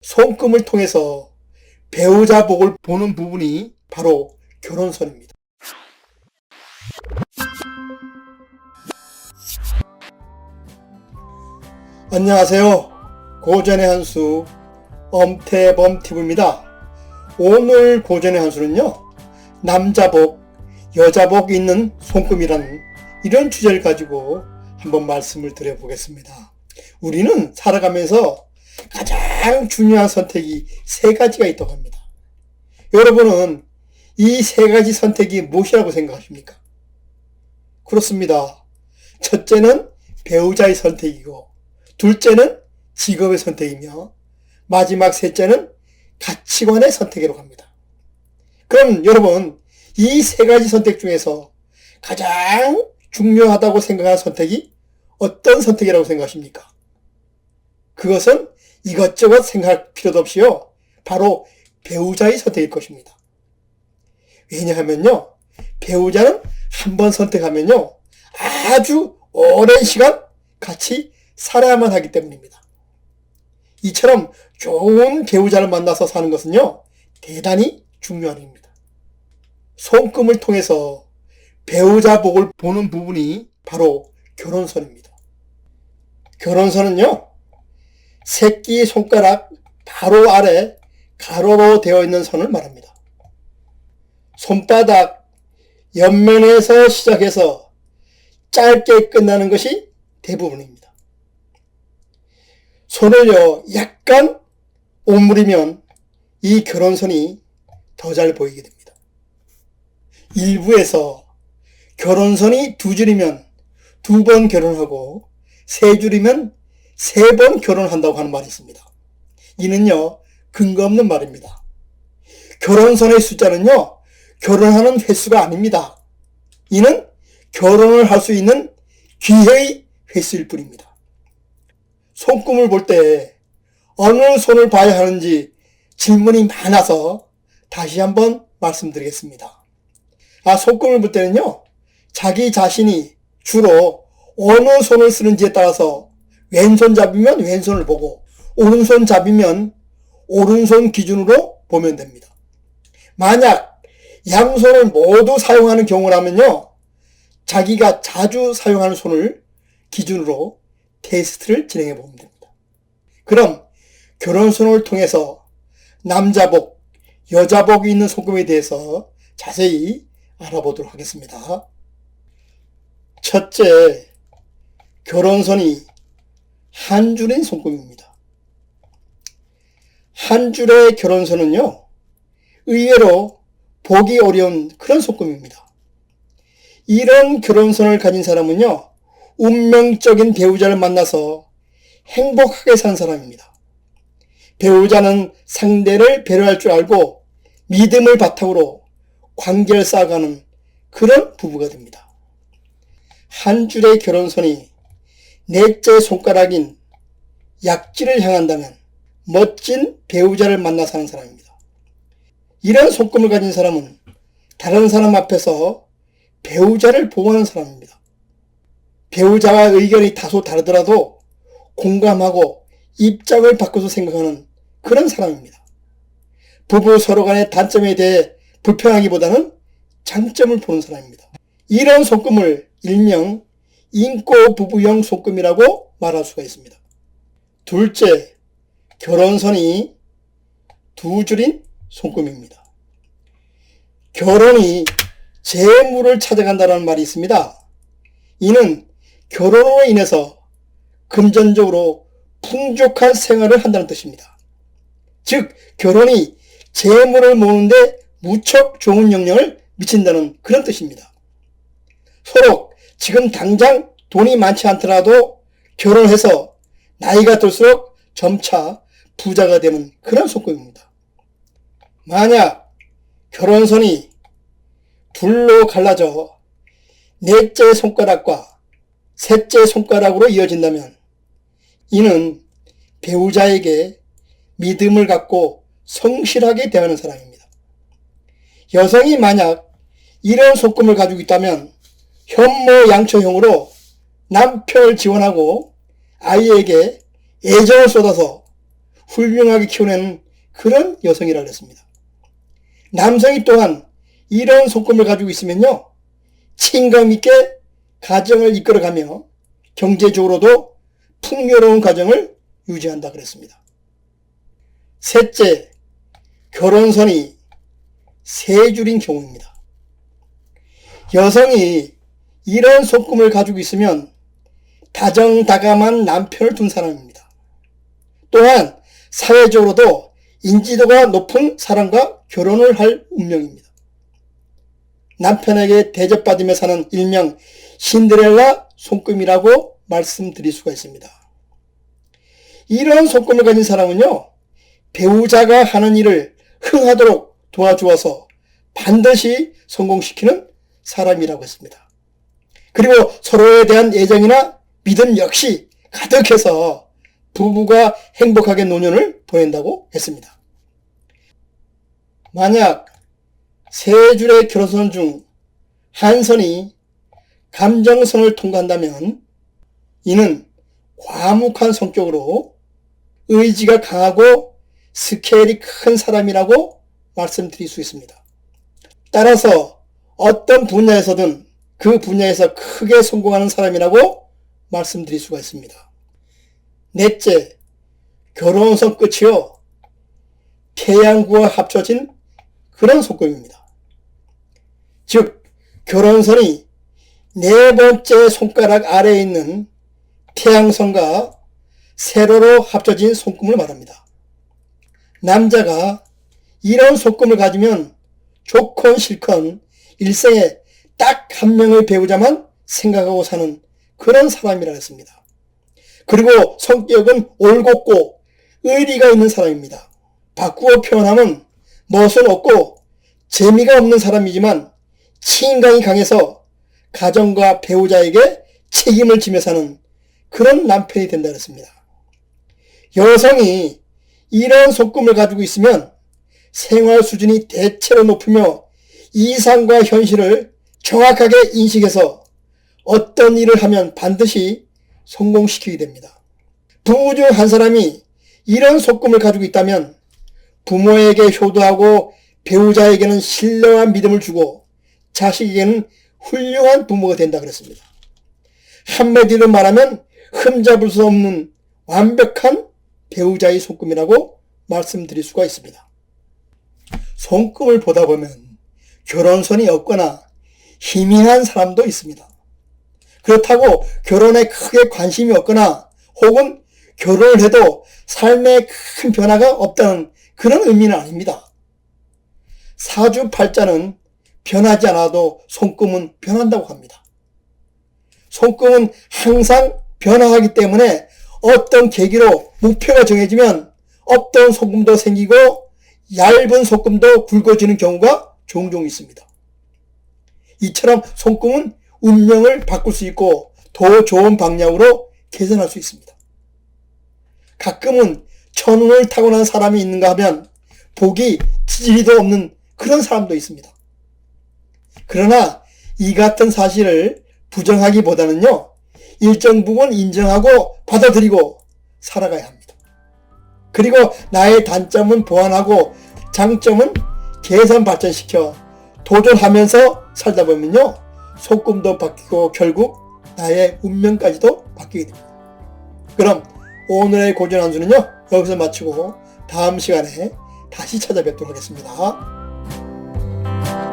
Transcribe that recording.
손금을 통해서 배우자 복을 보는 부분이 바로 결혼선입니다. 안녕하세요. 고전의 한수 엄태범TV입니다. 오늘 고전의 한수는요, 남자복, 여자복 있는 손금이라는 이런 주제를 가지고 한번 말씀을 드려보겠습니다. 우리는 살아가면서 가장 중요한 선택이 세 가지가 있다고 합니다. 여러분은 이 세 가지 선택이 무엇이라고 생각하십니까? 그렇습니다. 첫째는 배우자의 선택이고, 둘째는 직업의 선택이며, 마지막 셋째는 가치관의 선택이라고 합니다. 그럼 여러분, 이 세 가지 선택 중에서 가장 중요하다고 생각하는 선택이 어떤 선택이라고 생각하십니까? 그것은 이것저것 생각할 필요도 없이요, 바로 배우자의 선택일 것입니다. 왜냐하면요, 배우자는 한번 선택하면요, 아주 오랜 시간 같이 살아야만 하기 때문입니다. 이처럼 좋은 배우자를 만나서 사는 것은요, 대단히 중요한 일입니다. 손금을 통해서 배우자 복을 보는 부분이 바로 결혼선입니다. 결혼선은요, 새끼 손가락 바로 아래 가로로 되어 있는 선을 말합니다. 손바닥 옆면에서 시작해서 짧게 끝나는 것이 대부분입니다. 손을요, 약간 오므리면 이 결혼선이 더 잘 보이게 됩니다. 일부에서 결혼선이 두 줄이면 두 번 결혼하고 세 줄이면 세 번 결혼한다고 하는 말이 있습니다. 이는요, 근거 없는 말입니다. 결혼선의 숫자는요, 결혼하는 횟수가 아닙니다. 이는 결혼을 할 수 있는 기회의 횟수일 뿐입니다. 손금을 볼 때 어느 손을 봐야 하는지 질문이 많아서 다시 한번 말씀드리겠습니다. 손금을 볼 때는요, 자기 자신이 주로 어느 손을 쓰는지에 따라서 왼손 잡이면 왼손을 보고 오른손 잡이면 오른손 기준으로 보면 됩니다. 만약 양손을 모두 사용하는 경우라면요, 자기가 자주 사용하는 손을 기준으로 테스트를 진행해 보면 됩니다. 그럼 결혼선을 통해서 남자복, 여자복이 있는 손금에 대해서 자세히 알아보도록 하겠습니다. 첫째, 결혼선이 한 줄인 손금입니다. 한 줄의 결혼선은요, 의외로 보기 어려운 그런 손금입니다. 이런 결혼선을 가진 사람은요, 운명적인 배우자를 만나서 행복하게 산 사람입니다. 배우자는 상대를 배려할 줄 알고 믿음을 바탕으로 관계를 쌓아가는 그런 부부가 됩니다. 한 줄의 결혼선이 넷째 손가락인 약지를 향한다면 멋진 배우자를 만나 사는 사람입니다. 이런 손금을 가진 사람은 다른 사람 앞에서 배우자를 보호하는 사람입니다. 배우자와 의견이 다소 다르더라도 공감하고 입장을 바꿔서 생각하는 그런 사람입니다. 부부 서로 간의 단점에 대해 불평하기보다는 장점을 보는 사람입니다. 이런 손금을 일명 인꼬 부부형 손금이라고 말할 수가 있습니다. 둘째, 결혼선이 두 줄인 손금입니다. 결혼이 재물을 찾아간다는 말이 있습니다. 이는 결혼으로 인해서 금전적으로 풍족한 생활을 한다는 뜻입니다. 즉, 결혼이 재물을 모으는데 무척 좋은 영향을 미친다는 그런 뜻입니다. 서로 지금 당장 돈이 많지 않더라도 결혼해서 나이가 들수록 점차 부자가 되는 그런 손금입니다. 만약 결혼선이 둘로 갈라져 넷째 손가락과 셋째 손가락으로 이어진다면 이는 배우자에게 믿음을 갖고 성실하게 대하는 사람입니다. 여성이 만약 이런 손금을 가지고 있다면 현모양처형으로 남편을 지원하고 아이에게 애정을 쏟아서 훌륭하게 키워낸 그런 여성이라고 했습니다. 남성이 또한 이런 속금을 가지고 있으면요, 책임감 있게 가정을 이끌어가며 경제적으로도 풍요로운 가정을 유지한다 그랬습니다. 셋째, 결혼선이 세 줄인 경우입니다. 여성이 이런 속금을 가지고 있으면 다정다감한 남편을 둔 사람입니다. 또한 사회적으로도 인지도가 높은 사람과 결혼을 할 운명입니다. 남편에게 대접받으며 사는 일명 신데렐라 속금이라고 말씀드릴 수가 있습니다. 이런 속금을 가진 사람은요, 배우자가 하는 일을 흥하도록 도와주어서 반드시 성공시키는 사람이라고 했습니다. 그리고 서로에 대한 애정이나 믿음 역시 가득해서 부부가 행복하게 노년을 보낸다고 했습니다. 만약 세 줄의 결혼선 중 한 선이 감정선을 통과한다면 이는 과묵한 성격으로 의지가 강하고 스케일이 큰 사람이라고 말씀드릴 수 있습니다. 따라서 어떤 분야에서든 그 분야에서 크게 성공하는 사람이라고 말씀드릴 수가 있습니다. 넷째, 결혼선 끝이요, 태양구와 합쳐진 그런 속금입니다. 즉, 결혼선이 네 번째 손가락 아래에 있는 태양선과 세로로 합쳐진 손금을 말합니다. 남자가 이런 속금을 가지면 좋건 싫건 일생에 딱 한 명의 배우자만 생각하고 사는 그런 사람이라 했습니다. 그리고 성격은 올곧고 의리가 있는 사람입니다. 바꾸어 표현하면 멋은 없고 재미가 없는 사람이지만 책임감이 강해서 가정과 배우자에게 책임을 지며 사는 그런 남편이 된다 그랬습니다. 여성이 이런 속금을 가지고 있으면 생활 수준이 대체로 높으며 이상과 현실을 정확하게 인식해서 어떤 일을 하면 반드시 성공시키게 됩니다. 부부 중 한 사람이 이런 속금을 가지고 있다면 부모에게 효도하고 배우자에게는 신뢰와 믿음을 주고 자식에게는 훌륭한 부모가 된다 그랬습니다. 한마디로 말하면 흠잡을 수 없는 완벽한 배우자의 속금이라고 말씀드릴 수가 있습니다. 손금을 보다 보면 결혼선이 없거나 희미한 사람도 있습니다. 그렇다고 결혼에 크게 관심이 없거나 혹은 결혼을 해도 삶에 큰 변화가 없다는 그런 의미는 아닙니다. 사주팔자는 변하지 않아도 손금은 변한다고 합니다. 손금은 항상 변화하기 때문에 어떤 계기로 목표가 정해지면 없던 손금도 생기고 얇은 손금도 굵어지는 경우가 종종 있습니다. 이처럼 손금은 운명을 바꿀 수 있고 더 좋은 방향으로 개선할 수 있습니다. 가끔은 천운을 타고난 사람이 있는가 하면 복이 지지리도 없는 그런 사람도 있습니다. 그러나 이 같은 사실을 부정하기보다는요, 일정 부분 인정하고 받아들이고 살아가야 합니다. 그리고 나의 단점은 보완하고 장점은 개선 발전시켜 도전하면서 살다 보면요, 속금도 바뀌고 결국 나의 운명까지도 바뀌게 됩니다. 그럼 오늘의 고전 한수는요, 여기서 마치고 다음 시간에 다시 찾아뵙도록 하겠습니다.